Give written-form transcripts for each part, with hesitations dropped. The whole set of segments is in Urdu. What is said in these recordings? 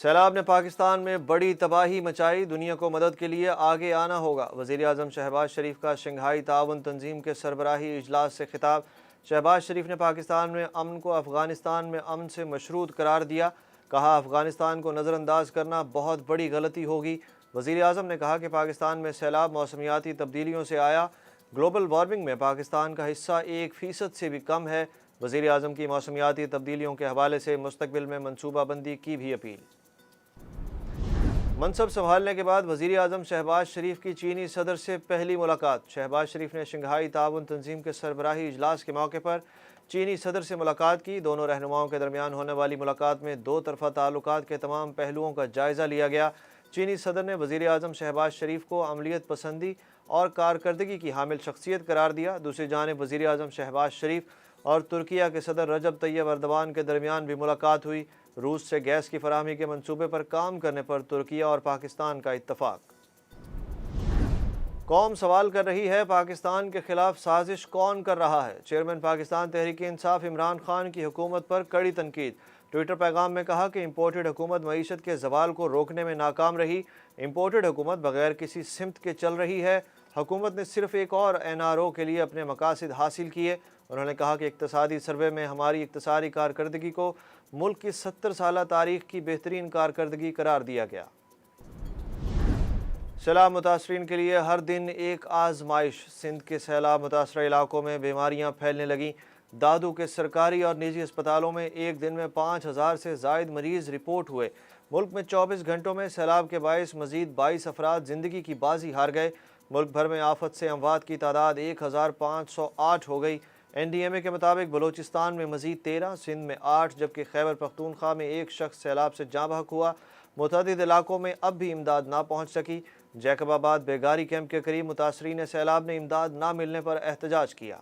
سیلاب نے پاکستان میں بڑی تباہی مچائی، دنیا کو مدد کے لیے آگے آنا ہوگا۔ وزیر اعظم شہباز شریف کا شنگھائی تعاون تنظیم کے سربراہی اجلاس سے خطاب۔ شہباز شریف نے پاکستان میں امن کو افغانستان میں امن سے مشروط قرار دیا۔ کہا افغانستان کو نظر انداز کرنا بہت بڑی غلطی ہوگی۔ وزیر اعظم نے کہا کہ پاکستان میں سیلاب موسمیاتی تبدیلیوں سے آیا، گلوبل وارمنگ میں پاکستان کا حصہ 1% سے بھی کم ہے۔ وزیر اعظم کی موسمیاتی تبدیلیوں کے حوالے سے مستقبل میں منصوبہ بندی کی بھی اپیل۔ منصب سنبھالنے کے بعد وزیر اعظم شہباز شریف کی چینی صدر سے پہلی ملاقات۔ شہباز شریف نے شنگھائی تعاون تنظیم کے سربراہی اجلاس کے موقع پر چینی صدر سے ملاقات کی۔ دونوں رہنماؤں کے درمیان ہونے والی ملاقات میں دو طرفہ تعلقات کے تمام پہلوؤں کا جائزہ لیا گیا۔ چینی صدر نے وزیر اعظم شہباز شریف کو عملیت پسندی اور کارکردگی کی حامل شخصیت قرار دیا۔ دوسری جانب وزیر اعظم شہباز شریف اور ترکیہ کے صدر رجب طیب ایردوان کے درمیان بھی ملاقات ہوئی۔ روس سے گیس کی فراہمی کے منصوبے پر کام کرنے پر ترکیہ اور پاکستان کا اتفاق۔ قوم سوال کر رہی ہے، پاکستان کے خلاف سازش کون کر رہا ہے؟ چیئرمین پاکستان تحریک انصاف عمران خان کی حکومت پر کڑی تنقید۔ ٹویٹر پیغام میں کہا کہ امپورٹڈ حکومت معیشت کے زوال کو روکنے میں ناکام رہی۔ امپورٹڈ حکومت بغیر کسی سمت کے چل رہی ہے۔ حکومت نے صرف ایک اور NRO کے لیے اپنے مقاصد حاصل کیے۔ انہوں نے کہا کہ اقتصادی سروے میں ہماری اقتصادی کارکردگی کو ملک کی 70 سالہ تاریخ کی بہترین کارکردگی قرار دیا گیا۔ سیلاب متاثرین کے لیے ہر دن ایک آزمائش۔ سندھ کے سیلاب متاثرہ علاقوں میں بیماریاں پھیلنے لگیں۔ دادو کے سرکاری اور نجی اسپتالوں میں ایک دن میں 5000 سے زائد مریض رپورٹ ہوئے۔ ملک میں 24 گھنٹوں میں سیلاب کے باعث مزید 22 افراد زندگی کی بازی ہار گئے۔ ملک بھر میں آفت سے اموات کی تعداد 1508 ہو گئی۔ NDMA کے مطابق بلوچستان میں مزید 13، سندھ میں 8 جبکہ خیبر پختونخوا میں ایک شخص سیلاب سے جاں بحق ہوا۔ متعدد علاقوں میں اب بھی امداد نہ پہنچ سکی۔ جیکب آباد بیگاری کیمپ کے قریب متاثرین سیلاب نے امداد نہ ملنے پر احتجاج کیا۔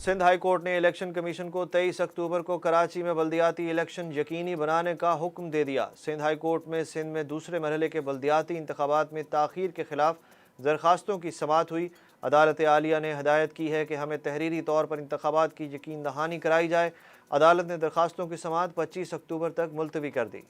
سندھ ہائی کورٹ نے الیکشن کمیشن کو 23 اکتوبر کو کراچی میں بلدیاتی الیکشن یقینی بنانے کا حکم دے دیا۔ سندھ ہائی کورٹ میں سندھ میں دوسرے مرحلے کے بلدیاتی انتخابات میں تاخیر کے خلاف درخواستوں کی سماعت ہوئی۔ عدالت عالیہ نے ہدایت کی ہے کہ ہمیں تحریری طور پر انتخابات کی یقین دہانی کرائی جائے۔ عدالت نے درخواستوں کی سماعت 25 اکتوبر تک ملتوی کر دی۔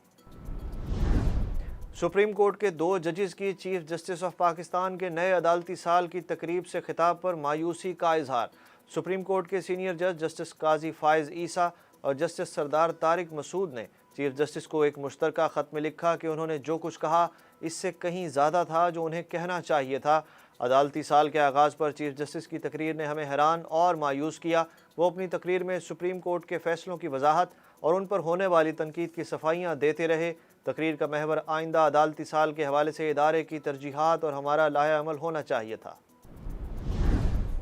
سپریم کورٹ کے 2 ججز کی چیف جسٹس آف پاکستان کے نئے عدالتی سال کی تقریب سے خطاب پر مایوسی کا اظہار۔ سپریم کورٹ کے سینئر جج جسٹس قاضی فائز عیسیٰ اور جسٹس سردار طارق مسعود نے چیف جسٹس کو ایک مشترکہ خط میں لکھا کہ انہوں نے جو کچھ کہا اس سے کہیں زیادہ تھا جو انہیں کہنا چاہیے تھا۔ عدالتی سال کے آغاز پر چیف جسٹس کی تقریر نے ہمیں حیران اور مایوس کیا۔ وہ اپنی تقریر میں سپریم کورٹ کے فیصلوں کی وضاحت اور ان پر ہونے والی تنقید کی صفائیاں دیتے رہے۔ تقریر کا محور آئندہ عدالتی سال کے حوالے سے ادارے کی ترجیحات اور ہمارا لائحہ عمل ہونا چاہیے تھا۔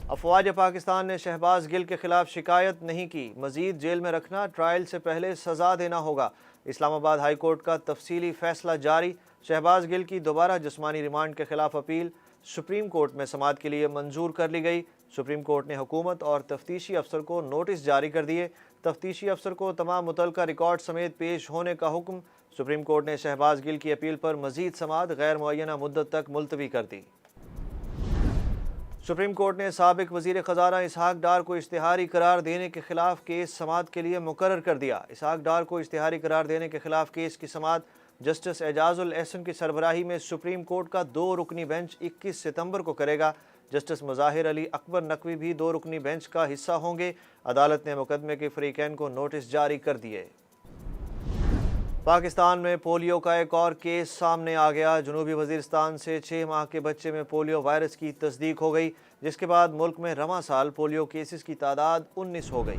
افواج پاکستان نے شہباز گل کے خلاف شکایت نہیں کی، مزید جیل میں رکھنا، ٹرائل سے پہلے سزا دینا ہوگا۔ اسلام آباد ہائی کورٹ کا تفصیلی فیصلہ جاری۔ شہباز گل کی دوبارہ جسمانی ریمانڈ کے خلاف اپیل سپریم کورٹ میں سماعت کے لیے منظور کر لی گئی۔ سپریم کورٹ نے حکومت اور تفتیشی افسر کو نوٹس جاری کر دیے۔ تفتیشی افسر کو تمام متعلقہ ریکارڈ سمیت پیش ہونے کا حکم۔ سپریم کورٹ نے شہباز گل کی اپیل پر مزید سماعت غیر معینہ مدت تک ملتوی کر دی۔ سپریم کورٹ نے سابق وزیر خزانہ اسحاق ڈار کو اشتہاری قرار دینے کے خلاف کیس سماعت کے لیے مقرر کر دیا۔ اسحاق ڈار کو اشتہاری قرار دینے کے خلاف کیس کی سماعت جسٹس اعجاز الاحسن کی سربراہی میں سپریم کورٹ کا 2 رکنی بینچ 21 ستمبر کو کرے گا۔ جسٹس مظاہر علی اکبر نقوی بھی 2 رکنی بینچ کا حصہ ہوں گے۔ عدالت نے مقدمے کے فریقین کو نوٹس جاری کر دیے۔ پاکستان میں پولیو کا ایک اور کیس سامنے آ گیا۔ جنوبی وزیرستان سے 6 ماہ کے بچے میں پولیو وائرس کی تصدیق ہو گئی، جس کے بعد ملک میں رواں سال پولیو کیسز کی تعداد 19 ہو گئی۔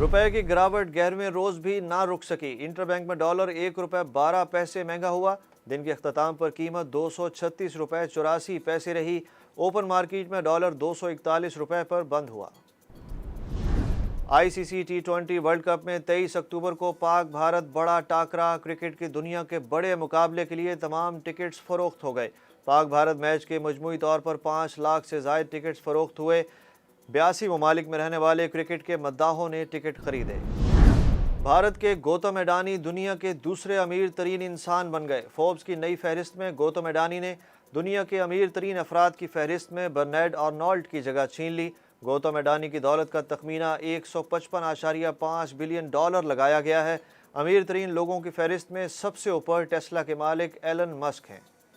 روپے کی گراوٹ 11ویں روز بھی نہ رک سکی۔ انٹر بینک میں ڈالر 1 روپے 12 پیسے مہنگا ہوا۔ دن کے اختتام پر قیمت 236 روپے 84 پیسے رہی۔ اوپن مارکیٹ میں ڈالر 241 روپے پر بند ہوا۔ ICC T20 ورلڈ کپ میں 23 اکتوبر کو پاک بھارت بڑا ٹاکرا۔ کرکٹ کی دنیا کے بڑے مقابلے کے لیے تمام ٹکٹس فروخت ہو گئے۔ پاک بھارت میچ کے مجموعی طور پر 5 لاکھ سے زائد ٹکٹس فروخت ہوئے۔ 82 ممالک میں رہنے والے کرکٹ کے مداحوں نے ٹکٹ خریدے۔ بھارت کے گوتم اڈانی دنیا کے دوسرے امیر ترین انسان بن گئے۔ فوربس کی نئی فہرست میں گوتم اڈانی نے دنیا کے امیر ترین افراد کی فہرست میں برنارڈ آرنولڈ کی جگہ چھین لی۔ گوتم اڈانی کی دولت کا تخمینہ $155.5 بلین لگایا گیا ہے۔ امیر ترین لوگوں کی فہرست میں سب سے اوپر ٹیسلا کے مالک ایلن مسک ہیں۔